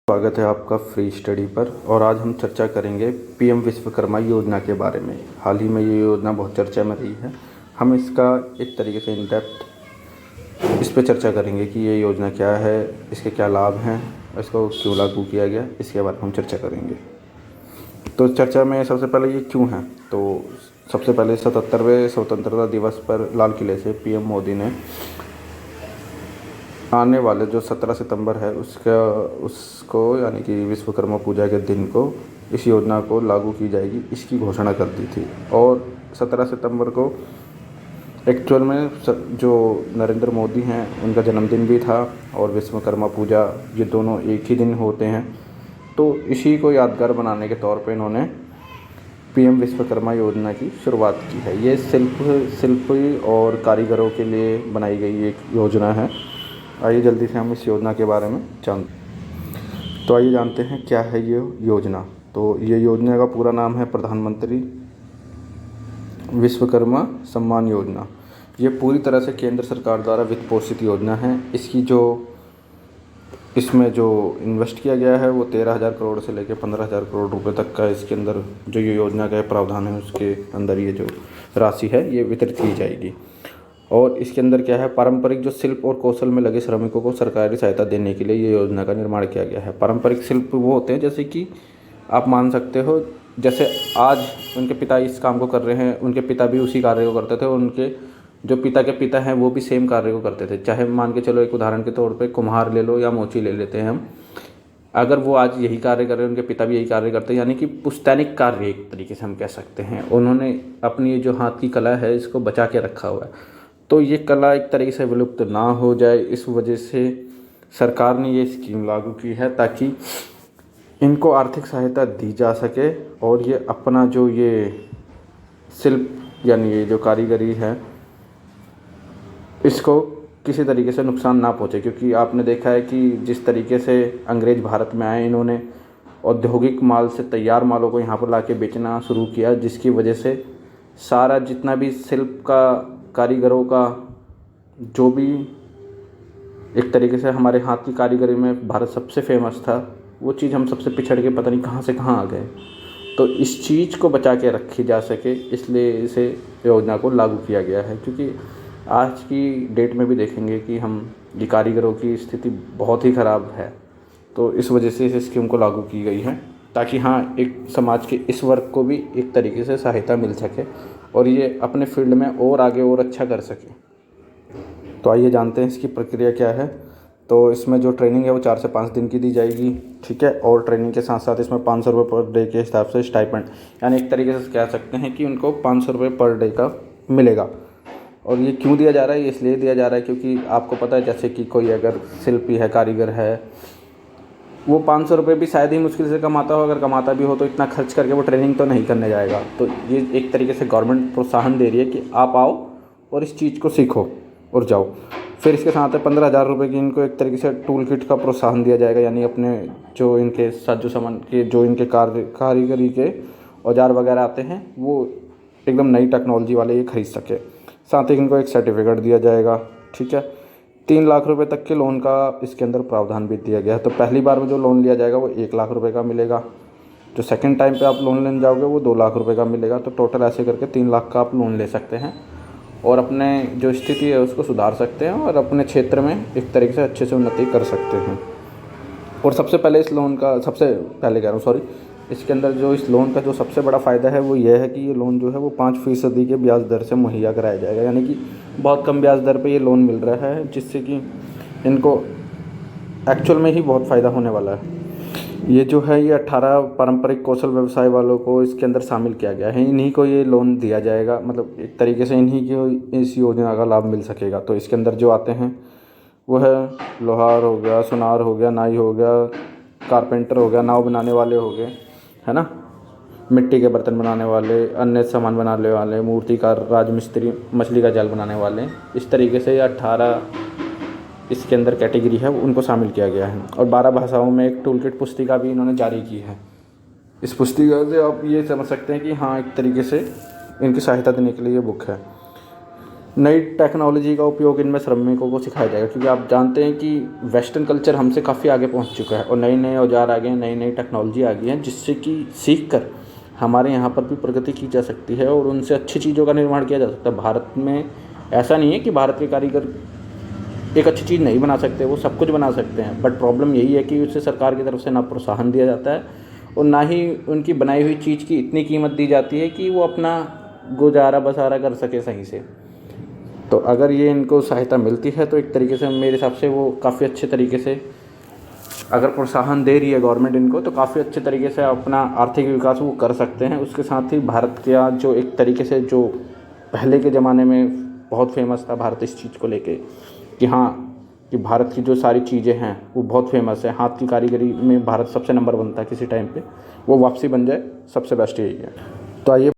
स्वागत है आपका फ्री स्टडी पर। और आज हम चर्चा करेंगे पीएम विश्वकर्मा योजना के बारे में। हाल ही में ये योजना बहुत चर्चा में रही है। हम इसका एक तरीके से इन डेप्थ इस पे चर्चा करेंगे कि ये योजना क्या है, इसके क्या लाभ हैं, इसको क्यों लागू किया गया, इसके बारे में हम चर्चा करेंगे। तो चर्चा में सबसे पहले ये क्यों है, तो सबसे पहले 77वें स्वतंत्रता दिवस पर लाल किले से पीएम मोदी ने आने वाले जो 17 सितंबर है उसको यानी कि विश्वकर्मा पूजा के दिन को इस योजना को लागू की जाएगी, इसकी घोषणा कर दी थी। और 17 सितंबर को एक्चुअल में जो नरेंद्र मोदी हैं उनका जन्मदिन भी था और विश्वकर्मा पूजा, ये दोनों एक ही दिन होते हैं। तो इसी को यादगार बनाने के तौर पे इन्होंने पीएम विश्वकर्मा योजना की शुरुआत की है। ये शिल्पी और कारीगरों के लिए बनाई गई एक योजना है। आइए जल्दी से हम इस योजना के बारे में जानते हैं क्या है ये योजना। तो ये योजना का पूरा नाम है प्रधानमंत्री विश्वकर्मा सम्मान योजना। ये पूरी तरह से केंद्र सरकार द्वारा वित्त पोषित योजना है। इसमें जो इन्वेस्ट किया गया है वो 13,000 करोड़ से लेकर 15,000 करोड़ रुपए तक का इसके अंदर जो ये योजना का प्रावधान है उसके अंदर ये जो राशि है ये वितरित की जाएगी। और इसके अंदर क्या है, पारंपरिक जो शिल्प और कौशल में लगे श्रमिकों को सरकारी सहायता देने के लिए ये योजना का निर्माण किया गया है। पारंपरिक शिल्प वो होते हैं जैसे कि आप मान सकते हो, जैसे आज उनके पिता इस काम को कर रहे हैं, उनके पिता भी उसी कार्य को करते थे, उनके जो पिता के पिता हैं वो भी सेम कार्य को करते थे। चाहे मान के चलो, एक उदाहरण के तौर पर कुम्हार ले लो या मोची ले लेते हैं हम। अगर वो आज यही कार्य कर रहे हैं, उनके पिता भी यही कार्य करते हैं, यानी कि पुश्तैनिक कार्य एक तरीके से हम कह सकते हैं। उन्होंने अपनी ये जो हाथ की कला है इसको बचा के रखा हुआ है। तो ये कला एक तरीके से विलुप्त ना हो जाए, इस वजह से सरकार ने ये स्कीम लागू की है ताकि इनको आर्थिक सहायता दी जा सके और ये अपना जो ये शिल्प यानी ये जो कारीगरी है इसको किसी तरीके से नुकसान ना पहुंचे। क्योंकि आपने देखा है कि जिस तरीके से अंग्रेज़ भारत में आए, इन्होंने औद्योगिक माल से तैयार मालों को यहाँ पर ला के बेचना शुरू किया, जिसकी वजह से सारा जितना भी शिल्प का कारीगरों का जो भी एक तरीके से हमारे हाथ की कारीगरी में भारत सबसे फेमस था, वो चीज़ हम सबसे पिछड़ के पता नहीं कहाँ से कहाँ आ गए। तो इस चीज़ को बचा के रखी जा सके इसलिए इसे योजना को लागू किया गया है। क्योंकि आज की डेट में भी देखेंगे कि हम ये कारीगरों की स्थिति बहुत ही ख़राब है। तो इस वजह से इस स्कीम को लागू की गई है ताकि हाँ, एक समाज के इस वर्ग को भी एक तरीके से सहायता मिल सके और ये अपने फील्ड में और आगे और अच्छा कर सके। तो आइए जानते हैं इसकी प्रक्रिया क्या है। तो इसमें जो ट्रेनिंग है वो 4 से 5 दिन की दी जाएगी, ठीक है। और ट्रेनिंग के साथ साथ इसमें 500 रुपये पर डे के हिसाब से स्टाइपेंड, यानी एक तरीके से कह सकते हैं कि उनको 500 रुपये पर डे का मिलेगा। और ये क्यों दिया जा रहा है, ये इसलिए दिया जा रहा है क्योंकि आपको पता है जैसे कि कोई अगर शिल्पी है, कारीगर है, वो 500 रुपये भी शायद ही मुश्किल से कमाता हो। अगर कमाता भी हो तो इतना खर्च करके वो ट्रेनिंग तो नहीं करने जाएगा। तो ये एक तरीके से गवर्नमेंट प्रोत्साहन दे रही है कि आप आओ और इस चीज़ को सीखो और जाओ। फिर इसके साथ 15,000 रुपये की इनको एक तरीके से टूल किट का प्रोत्साहन दिया जाएगा, यानी अपने जो इनके साजो सामान के जो इनके कारीगरी के औजार वगैरह आते हैं वो एकदम नई टेक्नोलॉजी वाले ये खरीद सके। साथ ही इनको एक सर्टिफिकेट दिया जाएगा, ठीक है। 3 लाख रुपए तक के लोन का इसके अंदर प्रावधान भी दिया गया है। तो पहली बार में जो लोन लिया जाएगा वो 1 लाख रुपए का मिलेगा। जो सेकंड टाइम पे आप लोन लेने जाओगे वो 2 लाख रुपए का मिलेगा। तो टोटल ऐसे करके 3 लाख का आप लोन ले सकते हैं और अपने जो स्थिति है उसको सुधार सकते हैं और अपने क्षेत्र में एक तरीके से अच्छे से उन्नति कर सकते हैं। और सबसे पहले इस लोन का इसके अंदर जो इस लोन का जो सबसे बड़ा फ़ायदा है वो यह है कि ये लोन जो है वो 5% के ब्याज दर से मुहैया कराया जाएगा, यानी कि बहुत कम ब्याज दर पे ये लोन मिल रहा है, जिससे कि इनको एक्चुअल में ही बहुत फ़ायदा होने वाला है। ये जो है ये 18 पारंपरिक कौशल व्यवसाय वालों को इसके अंदर शामिल किया गया है। इन्हीं को ये लोन दिया जाएगा, मतलब एक तरीके से इन्हीं को इस योजना का लाभ मिल सकेगा। तो इसके अंदर जो आते हैं वो है लोहार हो गया, सुनार हो गया, नाई हो गया, कारपेंटर हो गया, नाव बनाने वाले हो गए, है ना, मिट्टी के बर्तन बनाने वाले, अन्य सामान बनाने वाले, मूर्तिकार, राजमिस्त्री, मछली का जाल बनाने वाले। इस तरीके से ये 18 इसके अंदर कैटेगरी है उनको शामिल किया गया है। और 12 भाषाओं में एक टूल किट पुस्तिका भी इन्होंने जारी की है। इस पुस्तिका से आप ये समझ सकते हैं कि हाँ, एक तरीके से इनकी सहायता देने के लिए ये बुक है। नई टेक्नोलॉजी का उपयोग इनमें श्रमिकों को सिखाया जाएगा, क्योंकि आप जानते हैं कि वेस्टर्न कल्चर हमसे काफ़ी आगे पहुंच चुका है और नए नए औजार आ गए हैं, नई नई टेक्नोलॉजी आ गई है, जिससे कि सीख कर हमारे यहाँ पर भी प्रगति की जा सकती है और उनसे अच्छी चीज़ों का निर्माण किया जा सकता है। भारत में ऐसा नहीं है कि भारत के कारीगर एक अच्छी चीज़ नहीं बना सकते, वो सब कुछ बना सकते हैं, बट प्रॉब्लम यही है कि उसे सरकार की तरफ से ना प्रोत्साहन दिया जाता है और ना ही उनकी बनाई हुई चीज़ की इतनी कीमत दी जाती है कि वो अपना गुजारा बसारा कर सके सही से। तो अगर ये इनको सहायता मिलती है तो एक तरीके से मेरे हिसाब से वो काफ़ी अच्छे तरीके से, अगर प्रोत्साहन दे रही है गवर्नमेंट इनको, तो काफ़ी अच्छे तरीके से अपना आर्थिक विकास वो कर सकते हैं। उसके साथ ही भारत का जो एक तरीके से जो पहले के ज़माने में बहुत फेमस था भारत इस चीज़ को लेके कि हाँ, कि भारत की जो सारी चीज़ें हैं वो बहुत फेमस है, हाथ की कारीगरी में भारत सबसे नंबर बनता है किसी टाइम पे, वो वापसी बन जाए, सबसे बेस्ट यही है। तो आइए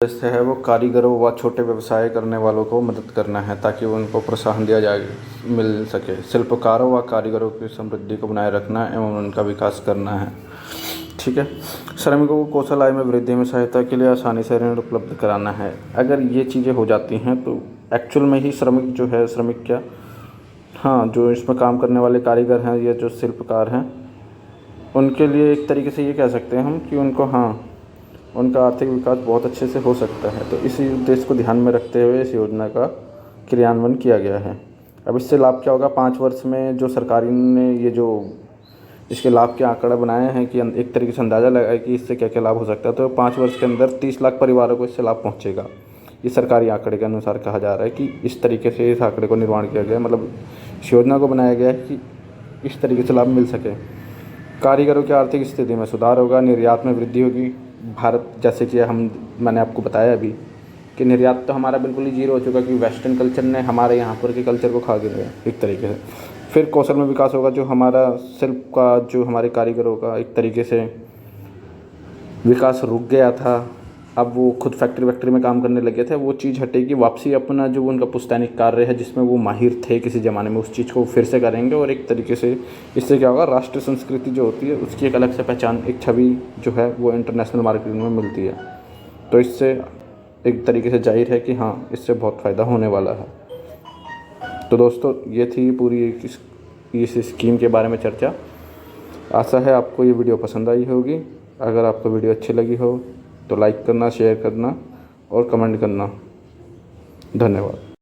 से है वो कारीगरों व छोटे व्यवसाय करने वालों को मदद करना है ताकि उनको प्रोत्साहन दिया जाए मिल सके। शिल्पकारों व कारीगरों की समृद्धि को बनाए रखना एवं उनका विकास करना है। ठीक है। श्रमिकों को कौशल आय में वृद्धि में सहायता के लिए आसानी से ऋण उपलब्ध कराना है। अगर ये चीज़ें हो जाती हैं तो एक्चुअल में ही श्रमिक जो है, श्रमिक क्या, हाँ, जो इसमें काम करने वाले कारीगर हैं या जो शिल्पकार हैं, उनके लिए एक तरीके से ये कह सकते हैं हम कि उनको, हाँ, उनका आर्थिक विकास बहुत अच्छे से हो सकता है। तो इसी उद्देश्य को ध्यान में रखते हुए इस योजना का क्रियान्वयन किया गया है। अब इससे लाभ क्या होगा, 5 वर्ष में जो सरकारी ने ये जो इसके लाभ के आंकड़ा बनाए हैं कि एक तरीके से अंदाज़ा लगाए कि इससे क्या क्या लाभ हो सकता है, तो 5 वर्ष के अंदर 30 लाख परिवारों को इससे लाभ पहुँचेगा। ये सरकारी आंकड़े के अनुसार कहा जा रहा है कि इस तरीके से इस आंकड़े को निर्माण किया गया है, मतलब इस योजना को बनाया गया है कि इस तरीके से लाभ मिल सके। कारीगरों की आर्थिक स्थिति में सुधार होगा, निर्यात में वृद्धि होगी। भारत, जैसे कि मैंने आपको बताया अभी कि निर्यात तो हमारा बिल्कुल ही जीरो हो चुका, कि वेस्टर्न कल्चर ने हमारे यहाँ पर के कल्चर को खा गया एक तरीके से। फिर कौशल में विकास होगा, जो हमारा शिल्प का, जो हमारे कारीगरों का एक तरीके से विकास रुक गया था, अब वो खुद फैक्ट्री में काम करने लगे थे, वो चीज़ हटेगी। वापसी अपना जो उनका पुश्तैनिक कार्य है जिसमें वो माहिर थे किसी ज़माने में, उस चीज़ को फिर से करेंगे और एक तरीके से इससे क्या होगा, राष्ट्रीय संस्कृति जो होती है उसकी एक अलग से पहचान, एक छवि जो है वो इंटरनेशनल मार्केट में मिलती है। तो इससे एक तरीके से जाहिर है कि हाँ, इससे बहुत फ़ायदा होने वाला है। तो दोस्तों, ये थी पूरी इस स्कीम के बारे में चर्चा। आशा है आपको ये वीडियो पसंद आई होगी। अगर आपको वीडियो अच्छी लगी हो तो लाइक करना, शेयर करना और कमेंट करना। धन्यवाद।